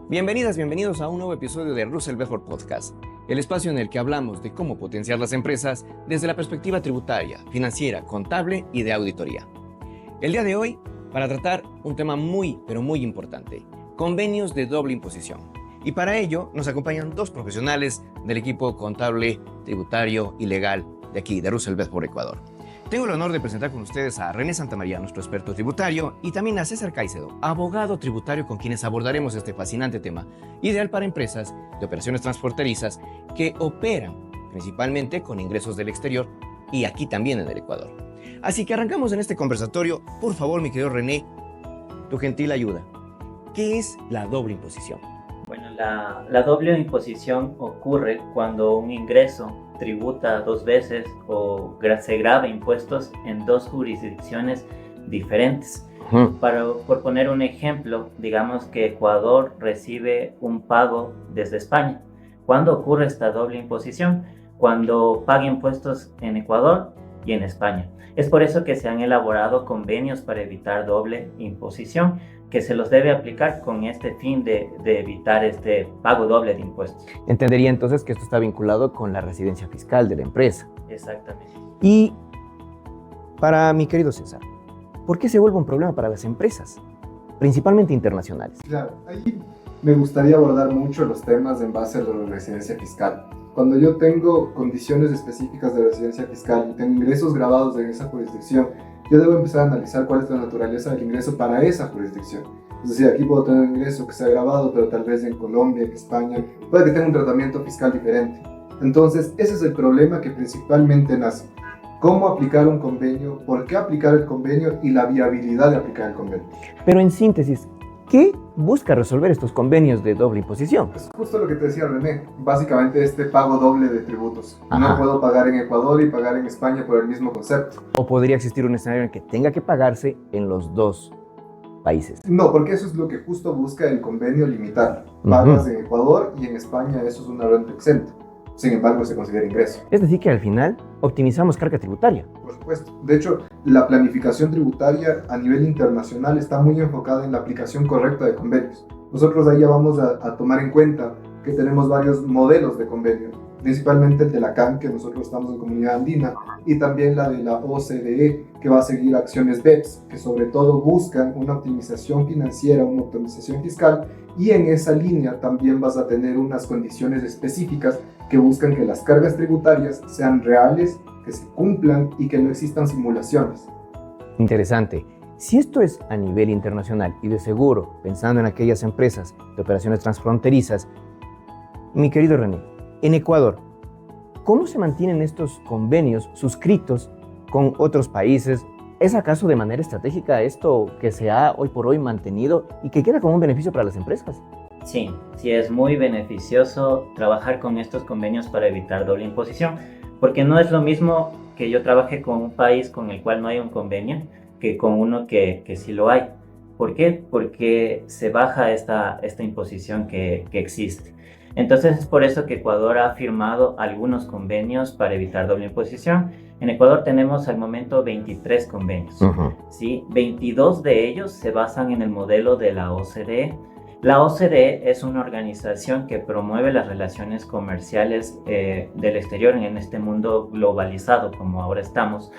Bienvenidas, bienvenidos a un nuevo episodio de Russell Bedford Podcast, el espacio en el que hablamos de cómo potenciar las empresas desde la perspectiva tributaria, financiera, contable y de auditoría. El día de hoy, para tratar un tema muy, pero muy importante, convenios de doble imposición. Y para ello nos acompañan dos profesionales del equipo contable, tributario y legal de aquí, de Russell Bedford Ecuador. Tengo el honor de presentar con ustedes a René Santamaría, nuestro experto tributario, y también a César Caicedo, abogado tributario con quienes abordaremos este fascinante tema, ideal para empresas de operaciones transfronterizas que operan principalmente con ingresos del exterior y aquí también en el Ecuador. Así que arrancamos en este conversatorio. Por favor, mi querido René, tu gentil ayuda. ¿Qué es la doble imposición? Bueno, la doble imposición ocurre cuando un ingreso tributa dos veces o se grava impuestos en dos jurisdicciones diferentes. Por poner un ejemplo, digamos que Ecuador recibe un pago desde España. ¿Cuándo ocurre esta doble imposición? Cuando paga impuestos en Ecuador y en España. Es por eso que se han elaborado convenios para evitar doble imposición, que se los debe aplicar con este fin de evitar este pago doble de impuestos. Entendería entonces que esto está vinculado con la residencia fiscal de la empresa. Exactamente. Y para mi querido César, ¿por qué se vuelve un problema para las empresas, principalmente internacionales? Claro, ahí me gustaría abordar mucho los temas en base a la residencia fiscal. Cuando yo tengo condiciones específicas de residencia fiscal y tengo ingresos grabados en esa jurisdicción, yo debo empezar a analizar cuál es la naturaleza del ingreso para esa jurisdicción. Es decir, aquí puedo tener un ingreso que sea grabado, pero tal vez en Colombia, en España, puede que tenga un tratamiento fiscal diferente. Entonces, ese es el problema que principalmente nace. ¿Cómo aplicar un convenio? ¿Por qué aplicar el convenio? Y la viabilidad de aplicar el convenio. Pero en síntesis, ¿qué busca resolver estos convenios de doble imposición? Es justo lo que te decía René, básicamente este pago doble de tributos. Ajá. No puedo pagar en Ecuador y pagar en España por el mismo concepto. ¿O podría existir un escenario en que tenga que pagarse en los dos países? No, porque eso es lo que justo busca el convenio limitar. Pagas en Ecuador y en España eso es una renta exenta. Sin embargo, se considera ingreso. Es decir, que al final optimizamos carga tributaria. Por supuesto. De hecho, la planificación tributaria a nivel internacional está muy enfocada en la aplicación correcta de convenios. Nosotros ahí ya vamos a tomar en cuenta que tenemos varios modelos de convenio, principalmente el de la CAN, que nosotros estamos en Comunidad Andina, y también la de la OCDE, que va a seguir acciones BEPS, que sobre todo buscan una optimización financiera, una optimización fiscal, y en esa línea también vas a tener unas condiciones específicas que buscan que las cargas tributarias sean reales, que se cumplan y que no existan simulaciones. Interesante. Si esto es a nivel internacional y de seguro, pensando en aquellas empresas de operaciones transfronterizas, mi querido René, en Ecuador, ¿cómo se mantienen estos convenios suscritos con otros países? ¿Es acaso de manera estratégica esto que se ha hoy por hoy mantenido y que queda como un beneficio para las empresas? Sí es muy beneficioso trabajar con estos convenios para evitar doble imposición, porque no es lo mismo que yo trabaje con un país con el cual no hay un convenio que con uno que sí lo hay. ¿Por qué? Porque se baja esta imposición que existe. Entonces es por eso que Ecuador ha firmado algunos convenios para evitar doble imposición. En Ecuador tenemos al momento 23 convenios. ¿Sí? 22 de ellos se basan en el modelo de la OCDE. La OCDE es una organización que promueve las relaciones comerciales del exterior en este mundo globalizado como ahora estamos,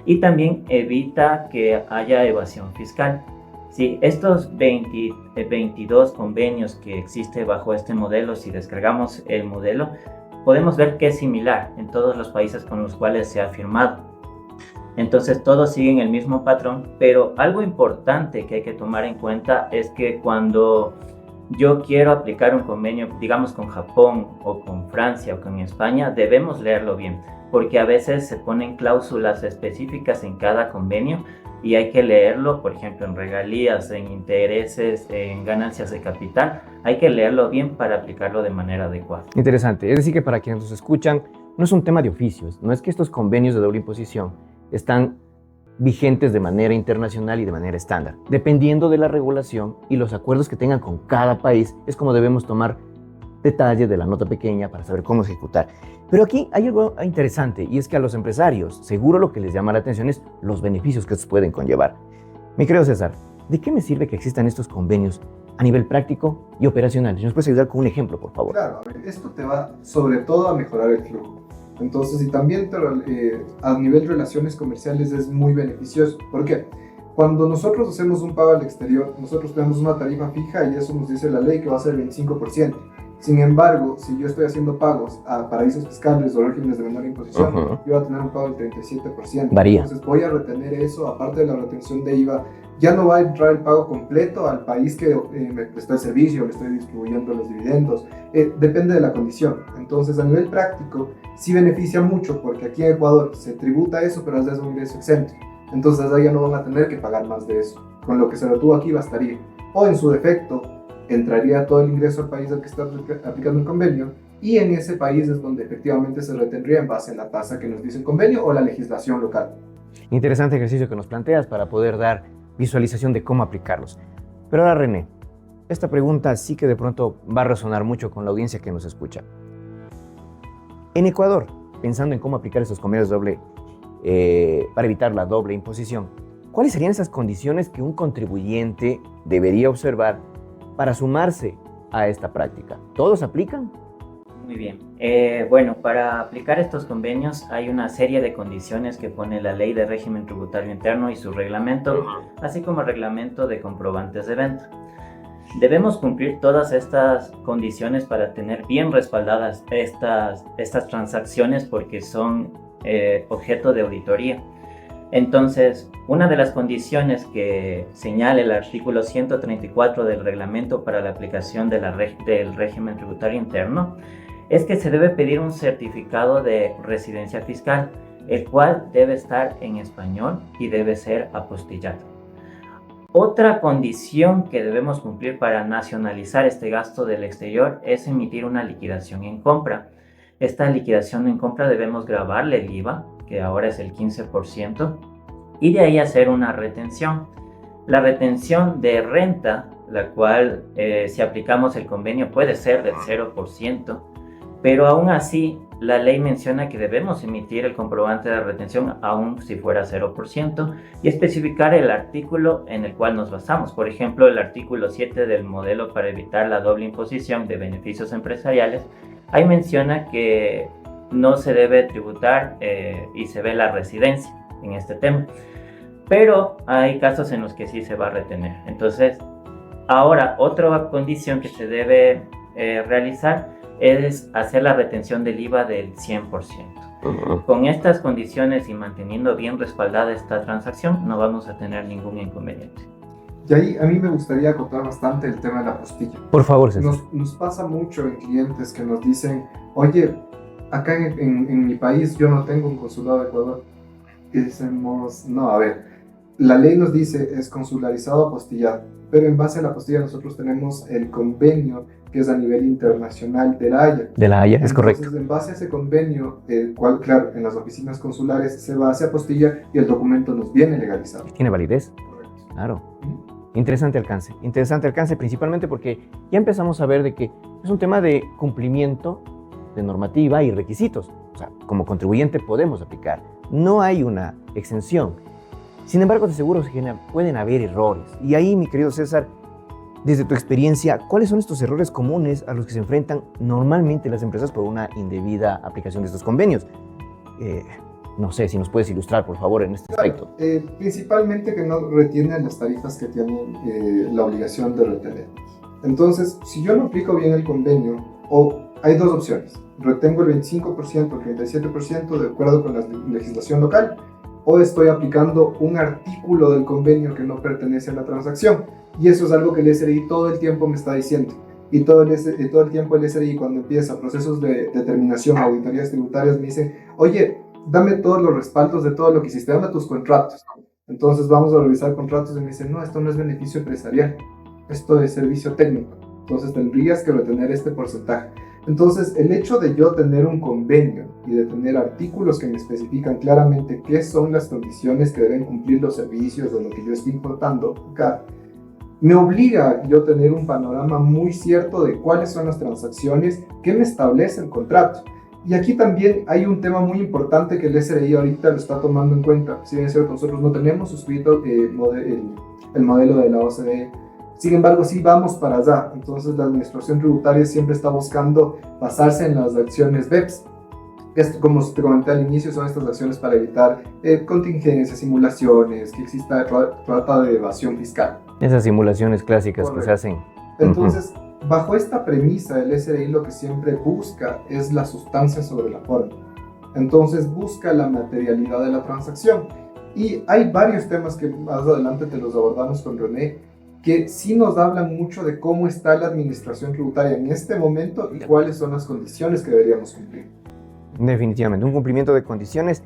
y también evita que haya evasión fiscal. Sí, estos 22 convenios que existe bajo este modelo, si descargamos el modelo, podemos ver que es similar en todos los países con los cuales se ha firmado. Entonces todos siguen el mismo patrón, pero algo importante que hay que tomar en cuenta es que cuando yo quiero aplicar un convenio, digamos con Japón o con Francia o con España, debemos leerlo bien, porque a veces se ponen cláusulas específicas en cada convenio y hay que leerlo, por ejemplo, en regalías, en intereses, en ganancias de capital. Hay que leerlo bien para aplicarlo de manera adecuada. Interesante. Es decir, que para quienes nos escuchan, no es un tema de oficios, no es que estos convenios de doble imposición están vigentes de manera internacional y de manera estándar. Dependiendo de la regulación y los acuerdos que tengan con cada país, es como debemos tomar detalles de la nota pequeña para saber cómo ejecutar. Pero aquí hay algo interesante, y es que a los empresarios seguro lo que les llama la atención es los beneficios que estos pueden conllevar. Mi querido César, ¿de qué me sirve que existan estos convenios a nivel práctico y operacional. ¿Nos puedes ayudar con un ejemplo, por favor? Claro, a ver, esto te va sobre todo a mejorar el flujo. Entonces, y también a nivel de relaciones comerciales es muy beneficioso. ¿Por qué? Cuando nosotros hacemos un pago al exterior, nosotros tenemos una tarifa fija y eso nos dice la ley que va a ser el 25%. Sin embargo, si yo estoy haciendo pagos a paraísos fiscales o regímenes de menor imposición, yo voy a tener un pago del 37%. Varía. Entonces voy a retener eso, aparte de la retención de IVA, ya no va a entrar el pago completo al país que me prestó el servicio, le estoy distribuyendo los dividendos, depende de la condición. Entonces, a nivel práctico, sí beneficia mucho porque aquí en Ecuador se tributa eso, pero es un ingreso exento. Entonces, ahí ya no van a tener que pagar más de eso. Con lo que se retuvo aquí bastaría. O en su defecto, entraría todo el ingreso al país al que está aplicando el convenio y en ese país es donde efectivamente se retendría en base a la tasa que nos dice el convenio o la legislación local. Interesante ejercicio que nos planteas para poder dar visualización de cómo aplicarlos. Pero ahora, René, esta pregunta sí que de pronto va a resonar mucho con la audiencia que nos escucha. En Ecuador, pensando en cómo aplicar esos convenios doble para evitar la doble imposición, ¿cuáles serían esas condiciones que un contribuyente debería observar para sumarse a esta práctica? ¿Todos aplican? Muy bien. Bueno, para aplicar estos convenios hay una serie de condiciones que pone la Ley de Régimen Tributario Interno y su reglamento, así como el reglamento de comprobantes de venta. Debemos cumplir todas estas condiciones para tener bien respaldadas estas transacciones porque son objeto de auditoría. Entonces, una de las condiciones que señala el artículo 134 del reglamento para la aplicación del régimen tributario interno es que se debe pedir un certificado de residencia fiscal, el cual debe estar en español y debe ser apostillado. Otra condición que debemos cumplir para nacionalizar este gasto del exterior es emitir una liquidación en compra. Esta liquidación en compra debemos grabarle el IVA, que ahora es el 15%, y de ahí hacer una retención. La retención de renta, la cual si aplicamos el convenio puede ser del 0%, pero aún así la ley menciona que debemos emitir el comprobante de retención aún si fuera 0% y especificar el artículo en el cual nos basamos. Por ejemplo, el artículo 7 del modelo para evitar la doble imposición de beneficios empresariales, ahí menciona que no se debe tributar y se ve la residencia en este tema. Pero hay casos en los que sí se va a retener. Entonces, ahora otra condición que se debe realizar es hacer la retención del IVA del 100%. Con estas condiciones y manteniendo bien respaldada esta transacción, no vamos a tener ningún inconveniente. Y ahí a mí me gustaría acotar bastante el tema de la apostilla. Por favor, César. Nos pasa mucho en clientes que nos dicen, oye, acá en mi país yo no tengo un consulado de Ecuador. Y decimos, no, a ver, la ley nos dice es consularizado apostillado, pero en base a la apostilla nosotros tenemos el convenio que es a nivel internacional de la Haya. De la Haya, es Entonces, correcto. En base a ese convenio, el cual, claro, en las oficinas consulares se va hacia apostilla y el documento nos viene legalizado. Tiene validez. Correcto. Claro. Interesante alcance principalmente porque ya empezamos a ver de que es un tema de cumplimiento de normativa y requisitos. O sea, como contribuyente podemos aplicar. No hay una exención. Sin embargo, de seguro pueden haber errores. Y ahí, mi querido César, desde tu experiencia, ¿cuáles son estos errores comunes a los que se enfrentan normalmente las empresas por una indebida aplicación de estos convenios? No sé si nos puedes ilustrar, por favor, en este aspecto. Principalmente que no retienen las tarifas que tienen la obligación de retener. Entonces, si yo no aplico bien el convenio, hay dos opciones. Retengo el 25%, el 37% de acuerdo con la legislación local, o estoy aplicando un artículo del convenio que no pertenece a la transacción. Y eso es algo que el SRI todo el tiempo me está diciendo. Y todo el tiempo el SRI, cuando empieza procesos de determinación, auditorías tributarias, me dice, oye, dame todos los respaldos de todo lo que hiciste, dame tus contratos. Entonces vamos a revisar contratos y me dicen, no, esto no es beneficio empresarial, esto es servicio técnico. Entonces tendrías que retener este porcentaje. Entonces, el hecho de yo tener un convenio y de tener artículos que me especifican claramente qué son las condiciones que deben cumplir los servicios de lo que yo estoy importando acá, me obliga a yo tener un panorama muy cierto de cuáles son las transacciones que me establece el contrato. Y aquí también hay un tema muy importante que el SRI ahorita lo está tomando en cuenta. Si bien es cierto, nosotros no tenemos suscrito el modelo de la OCDE, Sin embargo, sí vamos para allá. Entonces, la administración tributaria siempre está buscando basarse en las acciones BEPS. Esto, como te comenté al inicio, son estas acciones para evitar contingencias, simulaciones, que exista trata de evasión fiscal. Esas simulaciones clásicas. Correcto. Que se hacen. Entonces, bajo esta premisa, el SRI lo que siempre busca es la sustancia sobre la forma. Entonces, busca la materialidad de la transacción. Y hay varios temas que más adelante te los abordamos con René, que sí nos hablan mucho de cómo está la administración tributaria en este momento y cuáles son las condiciones que deberíamos cumplir. Definitivamente, un cumplimiento de condiciones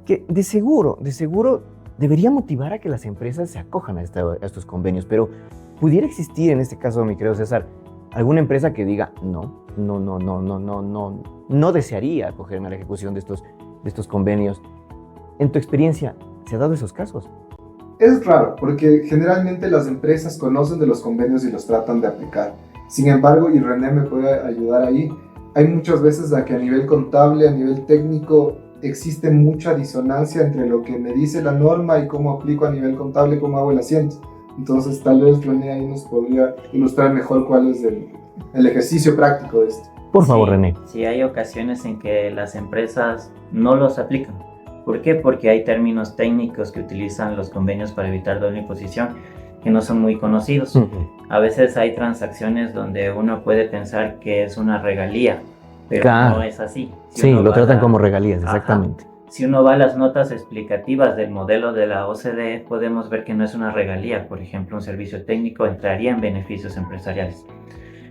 que de seguro debería motivar a que las empresas se acojan a estos convenios, pero pudiera existir en este caso, mi querido César, alguna empresa que diga no desearía acogerme a la ejecución de estos convenios. En tu experiencia, ¿se han dado esos casos? Es raro, porque generalmente las empresas conocen de los convenios y los tratan de aplicar. Sin embargo, y René me puede ayudar ahí, hay muchas veces a que a nivel contable, a nivel técnico, existe mucha disonancia entre lo que me dice la norma y cómo aplico a nivel contable, cómo hago el asiento. Entonces, tal vez René ahí nos podría ilustrar mejor cuál es el ejercicio práctico de esto. Por favor, René. Sí, hay ocasiones en que las empresas no los aplican. ¿Por qué? Porque hay términos técnicos que utilizan los convenios para evitar doble imposición que no son muy conocidos. A veces hay transacciones donde uno puede pensar que es una regalía, pero no es así. Sí, lo tratan como regalías, exactamente. Si uno va a las notas explicativas del modelo de la OCDE, podemos ver que no es una regalía. Por ejemplo, un servicio técnico entraría en beneficios empresariales.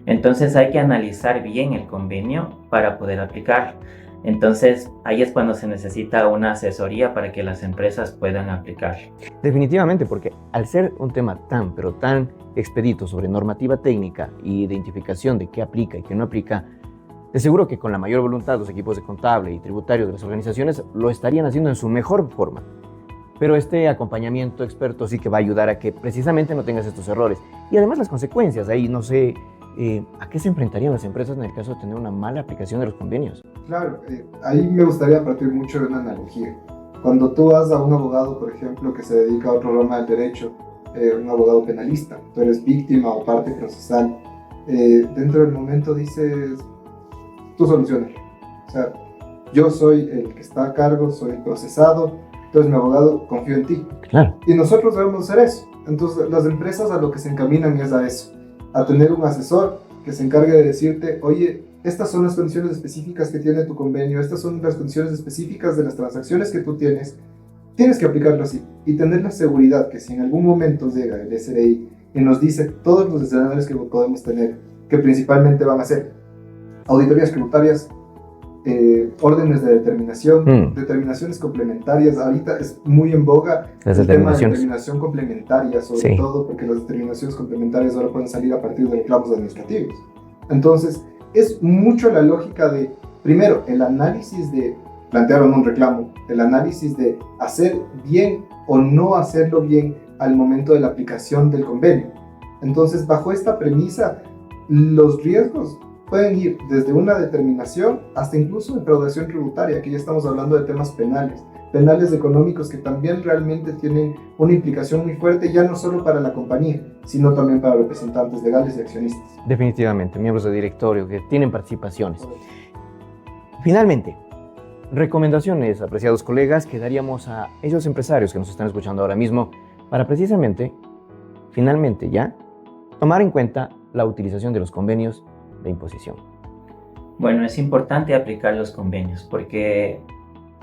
Entonces hay que analizar bien el convenio para poder aplicarlo. Entonces, ahí es cuando se necesita una asesoría para que las empresas puedan aplicar. Definitivamente, porque al ser un tema tan expedito sobre normativa técnica y identificación de qué aplica y qué no aplica, de seguro que con la mayor voluntad los equipos de contable y tributarios de las organizaciones lo estarían haciendo en su mejor forma. Pero este acompañamiento experto sí que va a ayudar a que precisamente no tengas estos errores. Y además las consecuencias, ahí no sé... ¿a qué se enfrentarían las empresas en el caso de tener una mala aplicación de los convenios? Claro, ahí me gustaría partir mucho de una analogía. Cuando tú vas a un abogado, por ejemplo, que se dedica a otro rama del derecho, un abogado penalista, tú eres víctima o parte procesal, dentro del momento dices, tú solucionas. O sea, yo soy el que está a cargo, soy el procesado, entonces mi abogado, confío en ti. Claro. Y nosotros debemos hacer eso. Entonces las empresas a lo que se encaminan es a eso, a tener un asesor que se encargue de decirte, oye, estas son las condiciones específicas que tiene tu convenio, estas son las condiciones específicas de las transacciones que tú tienes que aplicarlo así y tener la seguridad que si en algún momento llega el SRI y nos dice todos los escenarios que podemos tener, que principalmente van a ser auditorías tributarias, órdenes de determinación, determinaciones complementarias. Ahorita es muy en boga el tema de determinación complementaria, sobre todo porque las determinaciones complementarias ahora pueden salir a partir de reclamos administrativos. Entonces, es mucho la lógica de, primero, el análisis de plantear o no un reclamo, el análisis de hacer bien o no hacerlo bien al momento de la aplicación del convenio. Entonces, bajo esta premisa, los riesgos pueden ir desde una determinación hasta incluso defraudación tributaria, que ya estamos hablando de temas penales económicos que también realmente tienen una implicación muy fuerte, ya no solo para la compañía, sino también para representantes legales y accionistas. Definitivamente, miembros de directorio que tienen participaciones. Finalmente, recomendaciones, apreciados colegas, que daríamos a esos empresarios que nos están escuchando ahora mismo para precisamente, finalmente ya, tomar en cuenta la utilización de los convenios de imposición. Bueno, es importante aplicar los convenios porque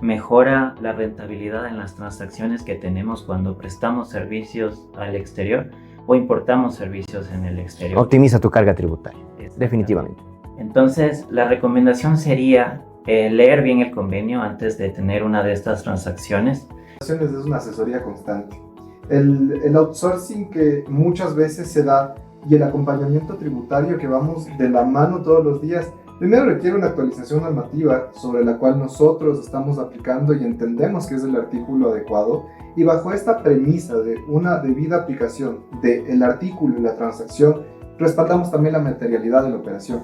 mejora la rentabilidad en las transacciones que tenemos cuando prestamos servicios al exterior o importamos servicios en el exterior. Optimiza tu carga tributaria, definitivamente. Entonces, la recomendación sería leer bien el convenio antes de tener una de estas transacciones. Es una asesoría constante. El outsourcing que muchas veces se da y el acompañamiento tributario que vamos de la mano todos los días, primero requiere una actualización normativa sobre la cual nosotros estamos aplicando y entendemos que es el artículo adecuado, y bajo esta premisa de una debida aplicación del artículo y la transacción, respaldamos también la materialidad de la operación.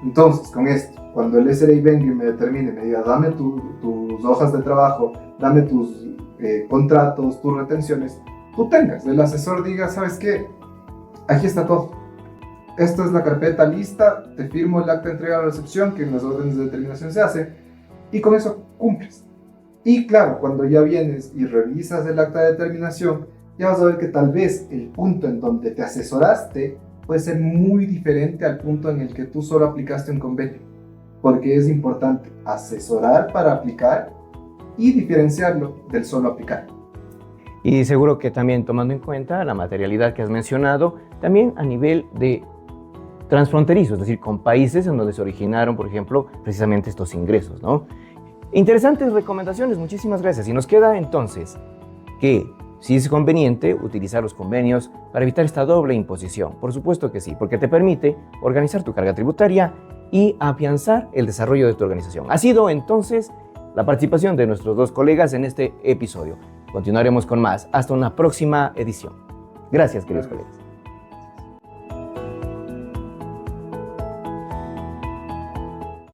Entonces, con esto, cuando el SRI venga y me determine, me diga, dame tus hojas de trabajo, dame tus contratos, tus retenciones, tú tengas, el asesor diga, ¿sabes qué? Aquí está todo. Esta es la carpeta lista, te firmo el acta de entrega a la recepción, que en las órdenes de determinación se hace, y con eso cumples. Y claro, cuando ya vienes y revisas el acta de determinación, ya vas a ver que tal vez el punto en donde te asesoraste puede ser muy diferente al punto en el que tú solo aplicaste un convenio, porque es importante asesorar para aplicar y diferenciarlo del solo aplicar. Y seguro que también tomando en cuenta la materialidad que has mencionado, también a nivel de transfronterizo, es decir, con países en donde se originaron, por ejemplo, precisamente estos ingresos, ¿no? Interesantes recomendaciones, muchísimas gracias. Y nos queda entonces que si es conveniente utilizar los convenios para evitar esta doble imposición. Por supuesto que sí, porque te permite organizar tu carga tributaria y afianzar el desarrollo de tu organización. Ha sido entonces la participación de nuestros dos colegas en este episodio. Continuaremos con más. Hasta una próxima edición. Gracias, queridos colegas.